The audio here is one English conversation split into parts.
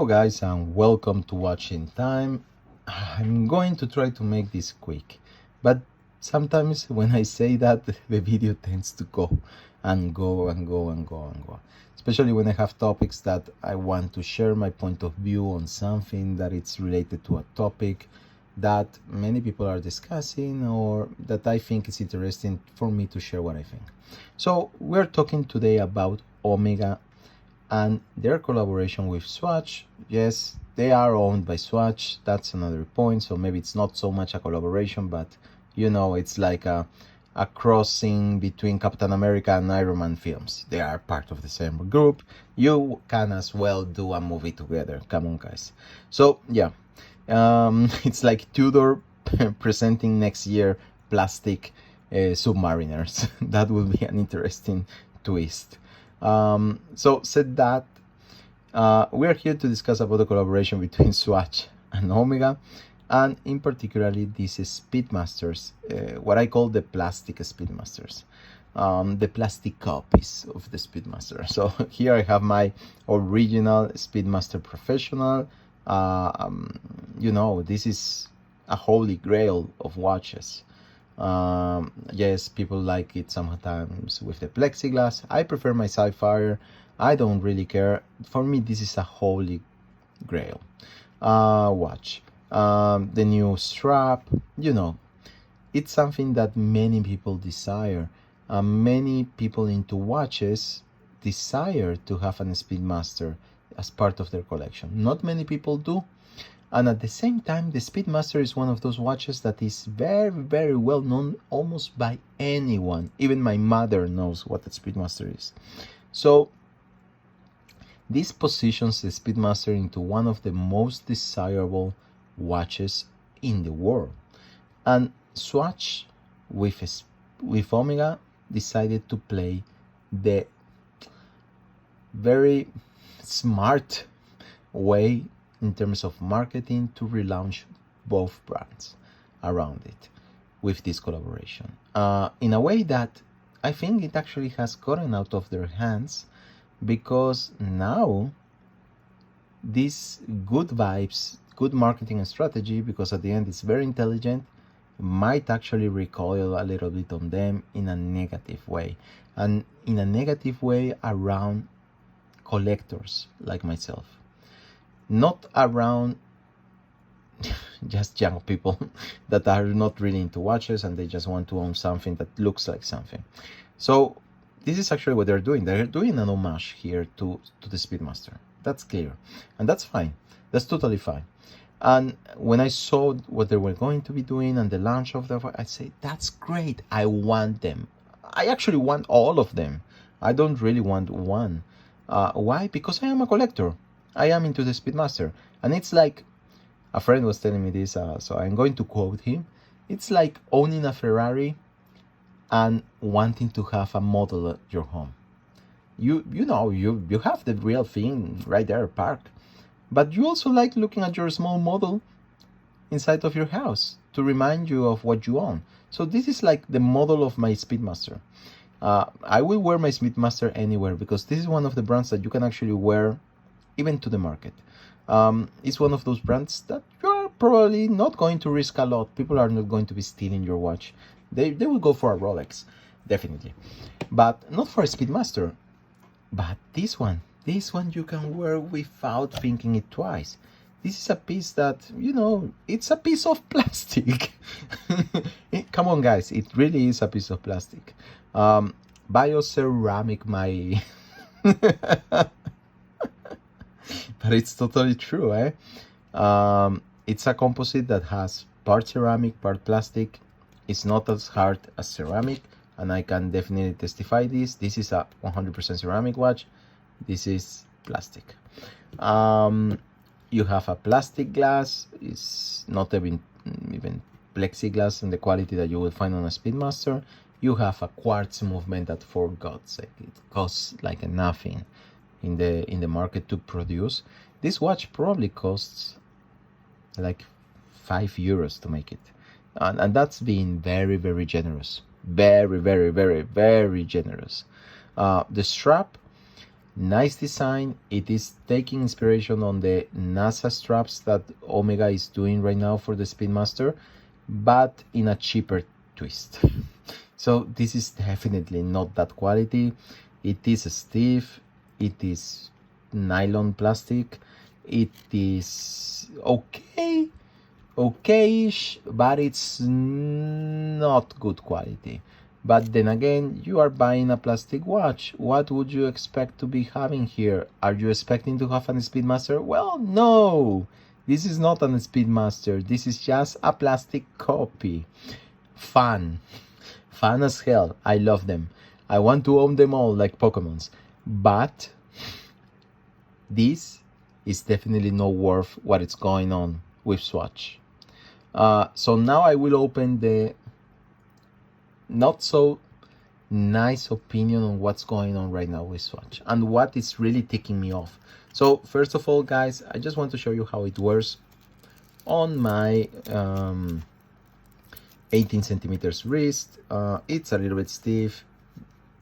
Hello guys and welcome to Watching Time. I'm going to try to make this quick, but sometimes when I say that the video tends to go and go and go and go and go, especially when I have topics that I want to share my point of view on something that it's related to a topic that many people are discussing or that I think is interesting for me to share what I think. So we're talking today about Omega and their collaboration with Swatch. Yes, they are owned by Swatch. That's another point. So maybe it's not so much a collaboration, but it's like a crossing between Captain America and Iron Man films. They are part of the same group. You can as well do a movie together. Come on, guys. So yeah, it's like Tudor presenting next year plastic submariners. That will be an interesting twist. So said that, we are here to discuss about the collaboration between Swatch and Omega, and in particularly these Speedmasters, what I call the plastic Speedmasters, the plastic copies of the Speedmaster. So here I have my original Speedmaster Professional. This is a holy grail of watches. Yes, people like it sometimes with the plexiglass. I prefer my sapphire. I don't really care. For me, this is a holy grail watch. The new strap, it's something that many people desire. Many people into watches desire to have an Speedmaster as part of their collection. Not many people do. And at the same time, the Speedmaster is one of those watches that is very, very well known almost by anyone. Even my mother knows what a Speedmaster is. So this positions the Speedmaster into one of the most desirable watches in the world. And Swatch with Omega decided to play the very smart way in terms of marketing to relaunch both brands around it with this collaboration, in a way that I think it actually has gotten out of their hands, because now this good vibes, good marketing strategy, because at the end it's very intelligent, might actually recoil a little bit on them in a negative way, and in a negative way around collectors like myself. Not around just young people that are not really into watches and they just want to own something that looks like something. So this is actually what they're doing. They're doing an homage here to the Speedmaster. That's clear. And that's fine. That's totally fine. And when I saw what they were going to be doing and the launch of them, I say, that's great. I want them. I actually want all of them. I don't really want one. Why? Because I am a collector. I am into the Speedmaster, and it's like a friend was telling me this, so I'm going to quote him. It's like owning a Ferrari and wanting to have a model at your home. You have the real thing right there parked, but you also like looking at your small model inside of your house to remind you of what you own. So this is like the model of my Speedmaster. I will wear my Speedmaster anywhere, because this is one of the brands that you can actually wear even to the market. It's one of those brands that you're probably not going to risk a lot. People are not going to be stealing your watch. They will go for a Rolex, definitely, but not for a Speedmaster. But this one you can wear without thinking it twice. This is a piece that, it's a piece of plastic. Come on, guys, it really is a piece of plastic. Bioceramic, my but it's totally true, eh? It's a composite that has part ceramic, part plastic. It's not as hard as ceramic, and I can definitely testify this. This is a 100% ceramic watch. This is plastic. You have a plastic glass. It's not even plexiglass in the quality that you will find on a Speedmaster. You have a quartz movement that, for God's sake, it costs like nothing in the market to produce. This watch probably costs like €5 to make it, and that's being very, very generous. Very, very, very, very generous. The strap, Nice design. It is taking inspiration on the NASA straps that Omega is doing right now for the Speedmaster, but in a cheaper twist. So this is definitely not that quality. It is stiff, it is nylon plastic, it is okayish, but it's not good quality. But then again, you are buying a plastic watch. What would you expect to be having here? Are you expecting to have a Speedmaster? Well, no! This is not a Speedmaster. This is just a plastic copy. Fun. Fun as hell. I love them. I want to own them all like Pokemons. But this is definitely not worth what is going on with Swatch. So now I will open the not so nice opinion on what's going on right now with Swatch and what is really ticking me off. So first of all, guys, I just want to show you how it works on my 18 centimeters wrist. It's a little bit stiff.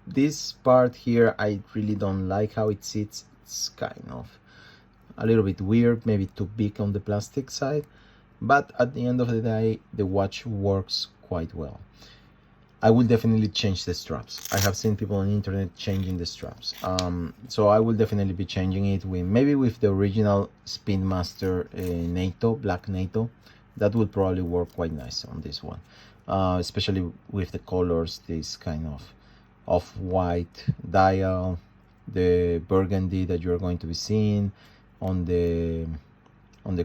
This part here, I really don't like how it sits. It's kind of a little bit weird, maybe too big on the plastic side, but at the end of the day, the watch works quite well. I will definitely change the straps. I have seen people on the internet changing the straps. So I will definitely be changing it with maybe with the original Speedmaster NATO, black NATO. That would probably work quite nice on this one, especially with the colors, this kind of off-white dial, the burgundy that you're going to be seeing on the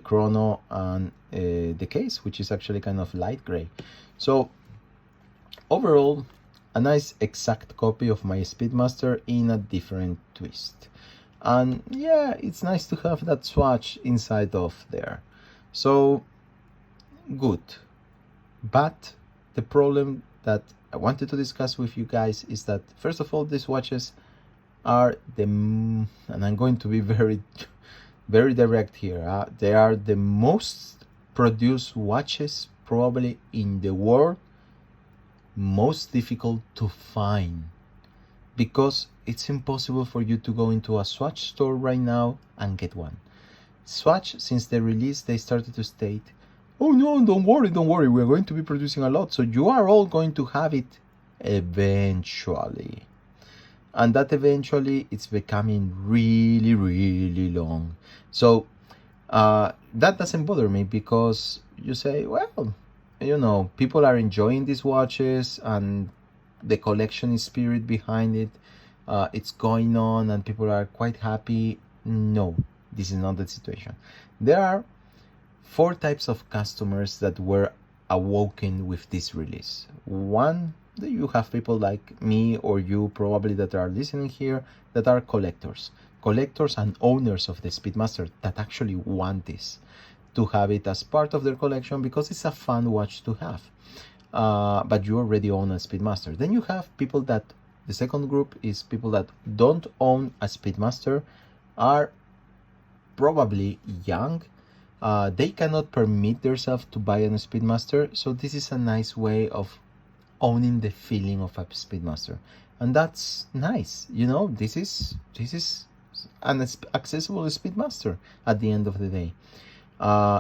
chrono, and the case, which is actually kind of light gray. So overall, a nice exact copy of my Speedmaster in a different twist. And yeah, it's nice to have that swatch inside of there. So good. But the problem that I wanted to discuss with you guys is that, first of all, these watches are and I'm going to be very direct here, they are the most produced watches probably in the world, most difficult to find, because it's impossible for you to go into a Swatch store right now and get one. Swatch, since the release, they started to state, oh no, don't worry, we're going to be producing a lot, so you are all going to have it eventually. And that eventually, it's becoming really, really long. So that doesn't bother me, because you say, well, you know, people are enjoying these watches and the collection spirit behind it, it's going on and people are quite happy. No, this is not the situation. There are 4 types of customers that were awoken with this release. One, you have people like me or you probably that are listening here that are collectors and owners of the Speedmaster that actually want this, to have it as part of their collection because it's a fun watch to have. But you already own a Speedmaster. Then you have people that, the second group is people that don't own a Speedmaster, are probably young, they cannot permit themselves to buy a Speedmaster, so this is a nice way of owning the feeling of a Speedmaster, and that's nice. You know, this is an accessible Speedmaster at the end of the day,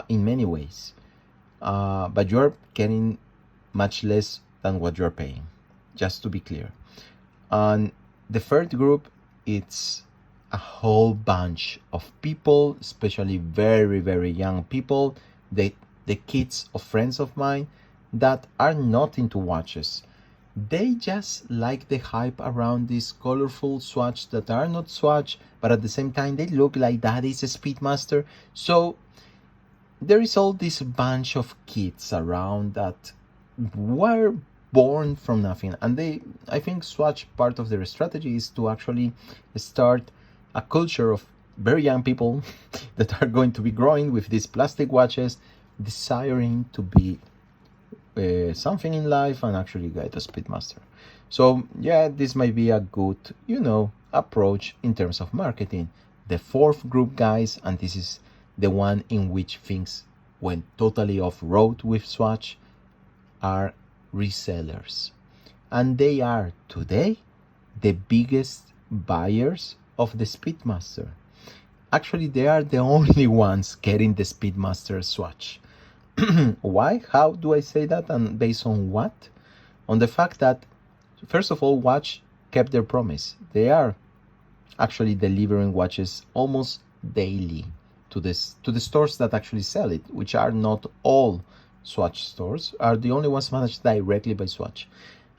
in many ways, but you're getting much less than what you're paying, just to be clear. And the third group, it's a whole bunch of people, especially very, very young people, the kids of friends of mine that are not into watches. They just like the hype around these colorful Swatch that are not Swatch, but at the same time they look like that is a Speedmaster. So there is all this bunch of kids around that were born from nothing, and I think Swatch, part of their strategy is to actually start a culture of very young people that are going to be growing with these plastic watches, desiring to be something in life and actually get a Speedmaster. So yeah, this might be a good, approach in terms of marketing. The fourth group, guys, and this is the one in which things went totally off-road with Swatch, are resellers. And they are today the biggest buyers of the Speedmaster. Actually, they are the only ones getting the Speedmaster Swatch. Why? How do I say that, and based on what? On the fact that, first of all, Watch kept their promise. They are actually delivering watches almost daily to the stores that actually sell it, which are not all Swatch stores, are the only ones managed directly by Swatch.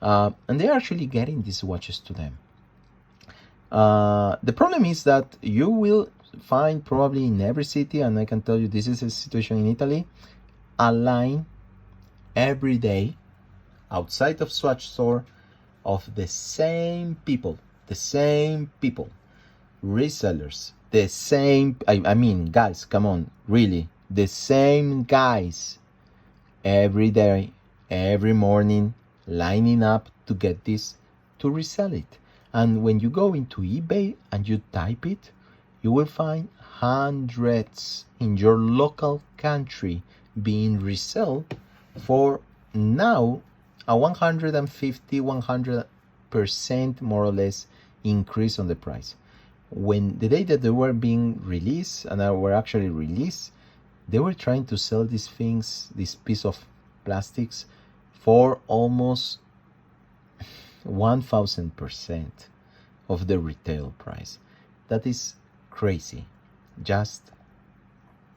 And they're actually getting these watches to them. The problem is that you will find probably in every city, and I can tell you this is a situation in Italy, a line every day outside of Swatch store of the same people, resellers, the same, I mean, guys, come on, really, the same guys every day, every morning, lining up to get this to resell it. And when you go into eBay and you type it, you will find hundreds in your local country being resold for now a 150-100% more or less increase on the price. When the day that they were being released and were actually released, they were trying to sell these things, this piece of plastics, for almost 1000% of the retail price. That is crazy, just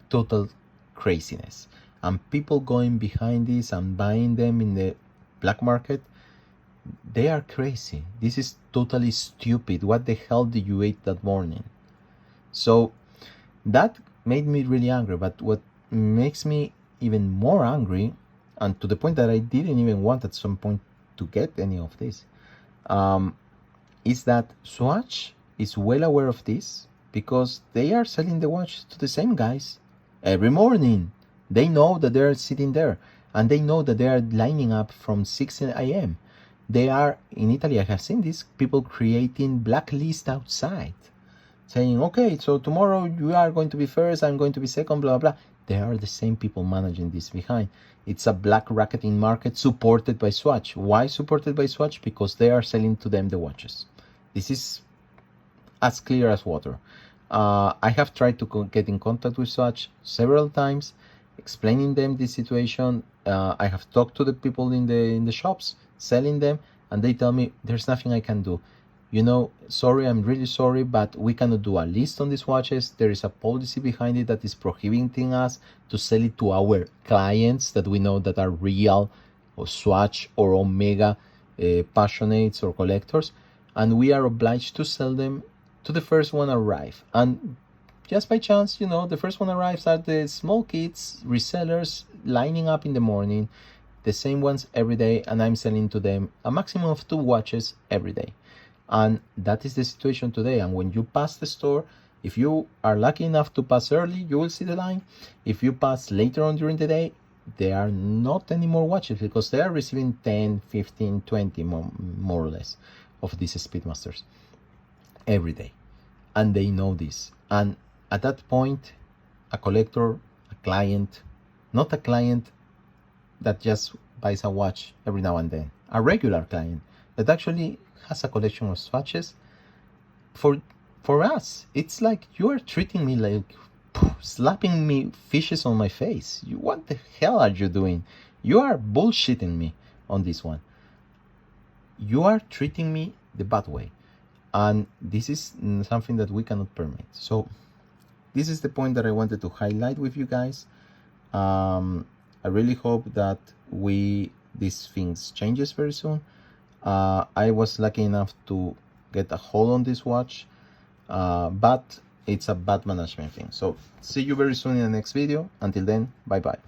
total craziness. And people going behind this and buying them in the black market, they are crazy. This is totally stupid. What the hell did you eat that morning? So that made me really angry. But what makes me even more angry, and to the point that I didn't even want at some point to get any of this, is that Swatch is well aware of this, because they are selling the watch to the same guys every morning. They know that they're sitting there, and they know that they are lining up from 6 a.m. They are, in Italy, I have seen this, people creating blacklist outside, saying, okay, so tomorrow you are going to be first, I'm going to be second, blah, blah, blah. They are the same people managing this behind. It's a black racketing market supported by Swatch. Why supported by Swatch? Because they are selling to them the watches. This is as clear as water. I have tried to get in contact with Swatch several times, explaining them the situation. I have talked to the people in the shops selling them, and they tell me there's nothing I can do. You know, sorry, I'm really sorry, but we cannot do a list on these watches. There is a policy behind it that is prohibiting us to sell it to our clients that we know that are real or Swatch or Omega passionates or collectors, and we are obliged to sell them to the first one arrive. And just by chance, you know, the first one arrives are the small kids, resellers, lining up in the morning, the same ones every day, and I'm selling to them a maximum of 2 watches every day. And that is the situation today. And when you pass the store, if you are lucky enough to pass early, you will see the line. If you pass later on during the day, there are not any more watches, because they are receiving 10, 15, 20 more or less of these Speedmasters every day. And they know this. And at that point, a collector, a client, not a client that just buys a watch every now and then, a regular client that actually has a collection of swatches, for us, it's like you are treating me like slapping me fishes on my face. What the hell are you doing? You are bullshitting me on this one. You are treating me the bad way, and this is something that we cannot permit. So this is the point that I wanted to highlight with you guys. I really hope that these things changes very soon. I was lucky enough to get a hold on this watch, but it's a bad management thing. So see you very soon in the next video. Until then, bye bye.